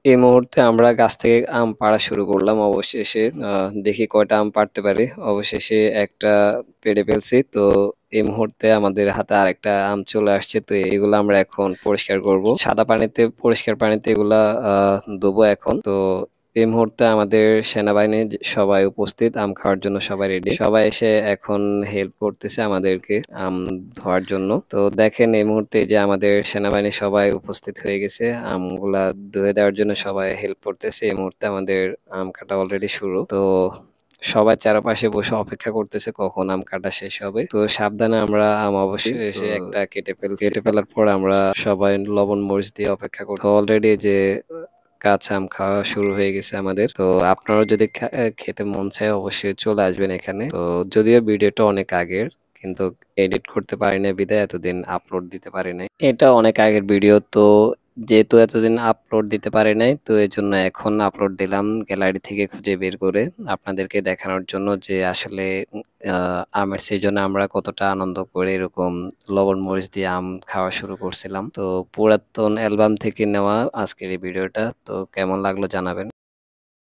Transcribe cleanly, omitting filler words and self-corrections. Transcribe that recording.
এই মুহূর্তে আমরা গাছ থেকে আম পাড়া শুরু করলাম। অবশেষে দেখি কয়টা আম পাড়তে পারি। অবশেষে একটা পেড়ে ফেলছি। তো এই মুহূর্তে আমাদের হাতে আরেকটা আম চলে আসছে। তো এগুলো আমরা এখন পরিষ্কার করব। সাদা পানিতে, পরিষ্কার পানিতে এগুলা ধুবো এখন। তো এই মুহূর্তে আমাদের সেনাবাহিনী সবাই উপস্থিত, আম খাওয়ার জন্য সবাই রেডি। সবাই এসে এখন হেল্প করতেছে আমাদেরকে আম ধোয়ার জন্য। তো দেখেন এই মুহূর্তে যে আমাদের সেনাবাহিনী সবাই উপস্থিত হয়ে গেছে, আমগুলা ধুয়ে দেওয়ার জন্য সবাই হেল্প করতেছে। এই মুহূর্তে আমাদের আম কাটা অলরেডি শুরু। তো সবাই চারপাশে বসে অপেক্ষা করতেছে কখন আম কাটা শেষ হবে। তো সাবধানে আমরা আম অবশ্যই এসে একটা কেটে ফেলছি। কেটে ফেলার পর আমরা সবাই লবণ মরিচ দিয়ে অপেক্ষা করতে অলরেডি যে কাঁচা আম খাওয়া শুরু হয়ে গেছে আমাদের। তো আপনারাও যদি খেতে মন চায় অবশ্যই চলে আসবেন এখানে। তো যদিও ভিডিওটা অনেক আগের, কিন্তু এডিট করতে পারি না বিধায় এতদিন আপলোড দিতে পারি নাই। এটা অনেক আগের ভিডিও, তো যেহেতু এতদিন আপলোড দিতে পারি নাই, তো এই জন্য এখন আপলোড দিলাম গ্যালারি থেকে খুঁজে বের করে আপনাদেরকে দেখানোর জন্য যে আসলে আমের সিজনে আমরা কতটা আনন্দ করে এরকম লবণ মরিচ দিয়ে আম খাওয়া শুরু করছিলাম। তো পুরাতন অ্যালবাম থেকে নেওয়া আজকের এই ভিডিওটা। তো কেমন লাগলো জানাবেন।